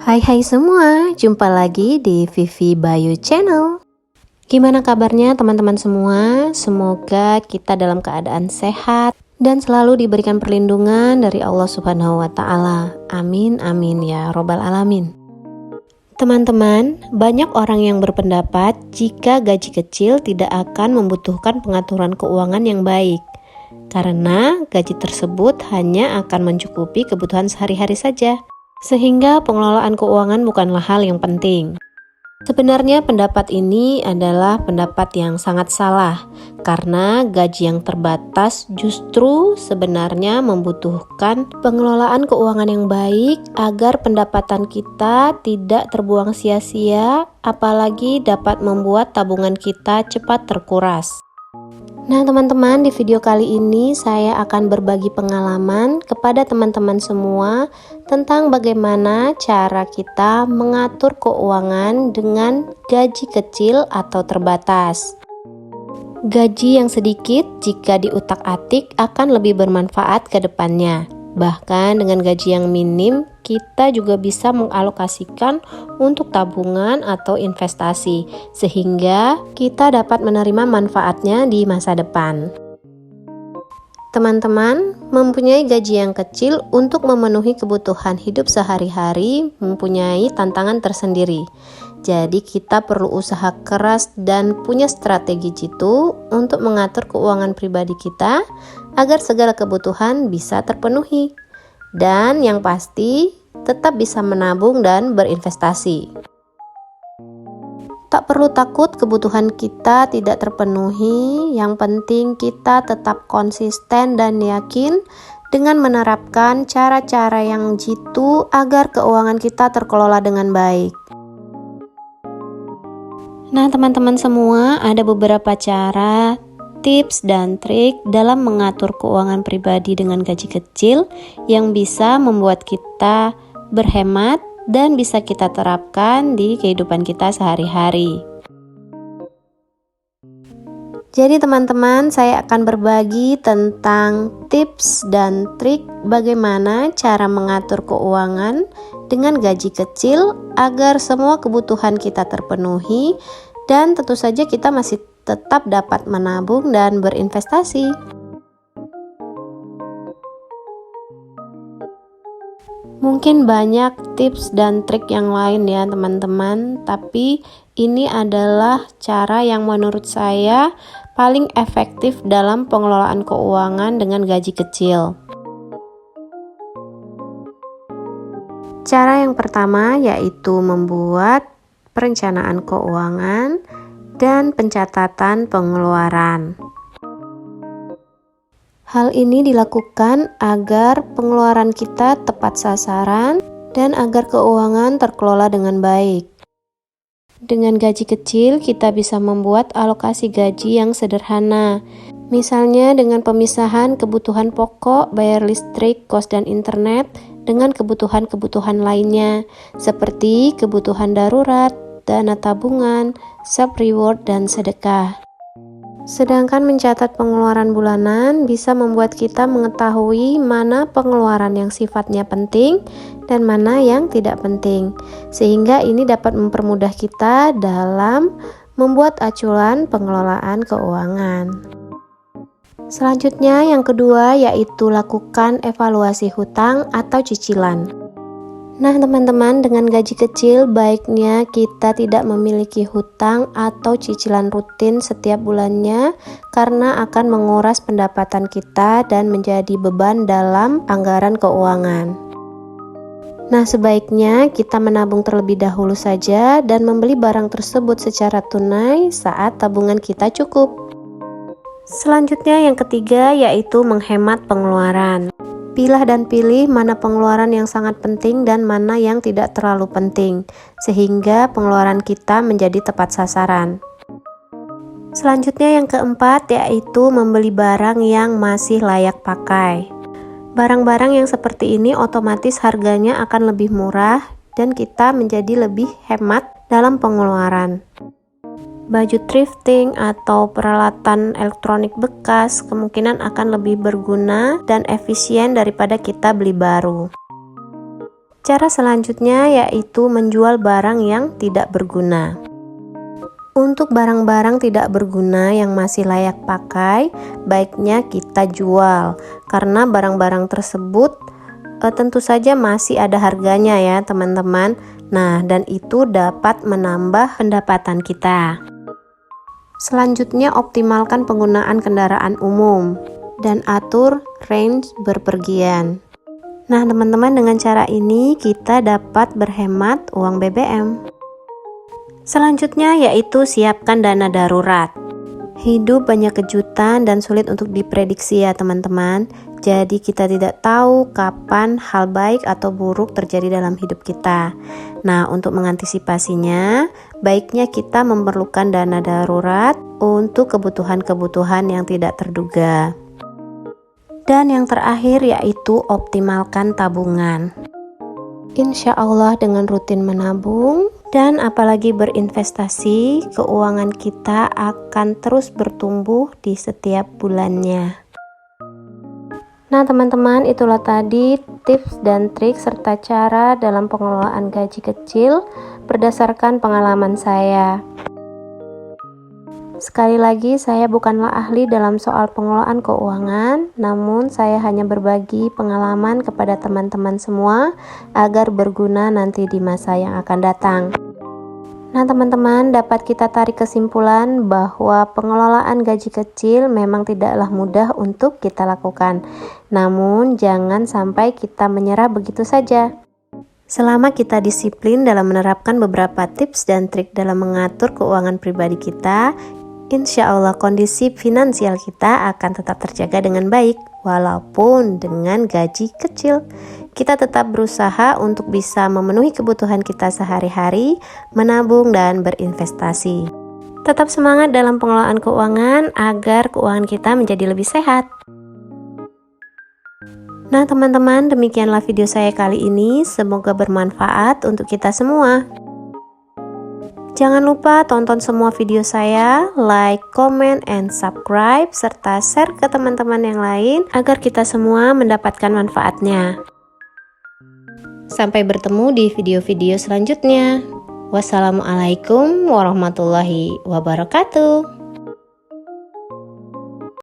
Hai semua, jumpa lagi di Vivi Bayu Channel. Gimana kabarnya teman-teman semua? Semoga kita dalam keadaan sehat dan selalu diberikan perlindungan dari Allah Subhanahu wa Ta'ala. Amin, amin ya Robbal Alamin. Teman-teman, banyak orang yang berpendapat jika gaji kecil tidak akan membutuhkan pengaturan keuangan yang baik, karena gaji tersebut hanya akan mencukupi kebutuhan sehari-hari saja, sehingga pengelolaan keuangan bukanlah hal yang penting. Sebenarnya pendapat ini adalah pendapat yang sangat salah, karena gaji yang terbatas justru sebenarnya membutuhkan pengelolaan keuangan yang baik agar pendapatan kita tidak terbuang sia-sia, apalagi dapat membuat tabungan kita cepat terkuras. Nah teman-teman, di video kali ini saya akan berbagi pengalaman kepada teman-teman semua tentang bagaimana cara kita mengatur keuangan dengan gaji kecil atau terbatas. Gaji yang sedikit jika diutak-atik akan lebih bermanfaat ke depannya. Bahkan dengan gaji yang minim, kita juga bisa mengalokasikan untuk tabungan atau investasi, sehingga kita dapat menerima manfaatnya di masa depan. Teman-teman, mempunyai gaji yang kecil untuk memenuhi kebutuhan hidup sehari-hari mempunyai tantangan tersendiri. Jadi kita perlu usaha keras dan punya strategi jitu untuk mengatur keuangan pribadi kita agar segala kebutuhan bisa terpenuhi. Dan yang pasti, tetap bisa menabung dan berinvestasi. Tak perlu takut kebutuhan kita tidak terpenuhi, yang penting kita tetap konsisten dan yakin dengan menerapkan cara-cara yang jitu agar keuangan kita terkelola dengan baik. Nah teman-teman semua, ada beberapa cara, tips dan trik dalam mengatur keuangan pribadi dengan gaji kecil yang bisa membuat kita berhemat dan bisa kita terapkan di kehidupan kita sehari-hari. Jadi teman-teman, saya akan berbagi tentang tips dan trik bagaimana cara mengatur keuangan dengan gaji kecil agar semua kebutuhan kita terpenuhi dan tentu saja kita masih tetap dapat menabung dan berinvestasi. Mungkin banyak tips dan trik yang lain ya teman-teman, tapi ini adalah cara yang menurut saya paling efektif dalam pengelolaan keuangan dengan gaji kecil. Cara yang pertama yaitu membuat perencanaan keuangan dan pencatatan pengeluaran. Hal ini dilakukan agar pengeluaran kita tepat sasaran dan agar keuangan terkelola dengan baik. Dengan gaji kecil, kita bisa membuat alokasi gaji yang sederhana. Misalnya dengan pemisahan kebutuhan pokok, bayar listrik, kos dan internet dengan kebutuhan-kebutuhan lainnya, seperti kebutuhan darurat, dana tabungan, self-reward, dan sedekah. Sedangkan mencatat pengeluaran bulanan bisa membuat kita mengetahui mana pengeluaran yang sifatnya penting dan mana yang tidak penting, sehingga ini dapat mempermudah kita dalam membuat acuan pengelolaan keuangan. Selanjutnya yang kedua yaitu lakukan evaluasi hutang atau cicilan. Nah teman-teman, dengan gaji kecil baiknya kita tidak memiliki hutang atau cicilan rutin setiap bulannya karena akan menguras pendapatan kita dan menjadi beban dalam anggaran keuangan. Nah sebaiknya kita menabung terlebih dahulu saja dan membeli barang tersebut secara tunai saat tabungan kita cukup. Selanjutnya yang ketiga yaitu menghemat pengeluaran. Pilah dan pilih mana pengeluaran yang sangat penting dan mana yang tidak terlalu penting, sehingga pengeluaran kita menjadi tepat sasaran. Selanjutnya yang keempat yaitu membeli barang yang masih layak pakai. Barang-barang yang seperti ini otomatis harganya akan lebih murah dan kita menjadi lebih hemat dalam pengeluaran. Baju thrifting atau peralatan elektronik bekas kemungkinan akan lebih berguna dan efisien daripada kita beli baru. Cara selanjutnya yaitu menjual barang yang tidak berguna. Untuk barang-barang tidak berguna yang masih layak pakai, baiknya kita jual karena barang-barang tersebut tentu saja masih ada harganya ya teman-teman. Nah, dan itu dapat menambah pendapatan kita. Selanjutnya, optimalkan penggunaan kendaraan umum dan atur range berpergian. Nah, teman-teman, dengan cara ini kita dapat berhemat uang BBM. Selanjutnya yaitu siapkan dana darurat. Hidup banyak kejutan dan sulit untuk diprediksi ya teman-teman. Jadi kita tidak tahu kapan hal baik atau buruk terjadi dalam hidup kita. Nah, untuk mengantisipasinya, baiknya kita memerlukan dana darurat untuk kebutuhan-kebutuhan yang tidak terduga. Dan yang terakhir yaitu optimalkan tabungan. Insya Allah dengan rutin menabung dan apalagi berinvestasi, keuangan kita akan terus bertumbuh di setiap bulannya. Nah teman-teman, itulah tadi tips dan trik serta cara dalam pengelolaan gaji kecil berdasarkan pengalaman saya. Sekali lagi, saya bukanlah ahli dalam soal pengelolaan keuangan, namun saya hanya berbagi pengalaman kepada teman-teman semua agar berguna nanti di masa yang akan datang. Nah teman-teman, dapat kita tarik kesimpulan bahwa pengelolaan gaji kecil memang tidaklah mudah untuk kita lakukan. Namun jangan sampai kita menyerah begitu saja. Selama kita disiplin dalam menerapkan beberapa tips dan trik dalam mengatur keuangan pribadi kita, insya Allah kondisi finansial kita akan tetap terjaga dengan baik, walaupun dengan gaji kecil. Kita tetap berusaha untuk bisa memenuhi kebutuhan kita sehari-hari, menabung dan berinvestasi. Tetap semangat dalam pengelolaan keuangan agar keuangan kita menjadi lebih sehat. Nah teman-teman, demikianlah video saya kali ini. Semoga bermanfaat untuk kita semua. Jangan lupa tonton semua video saya, like, comment, and subscribe, serta share ke teman-teman yang lain agar kita semua mendapatkan manfaatnya. Sampai bertemu di video-video selanjutnya. Wassalamualaikum warahmatullahi wabarakatuh.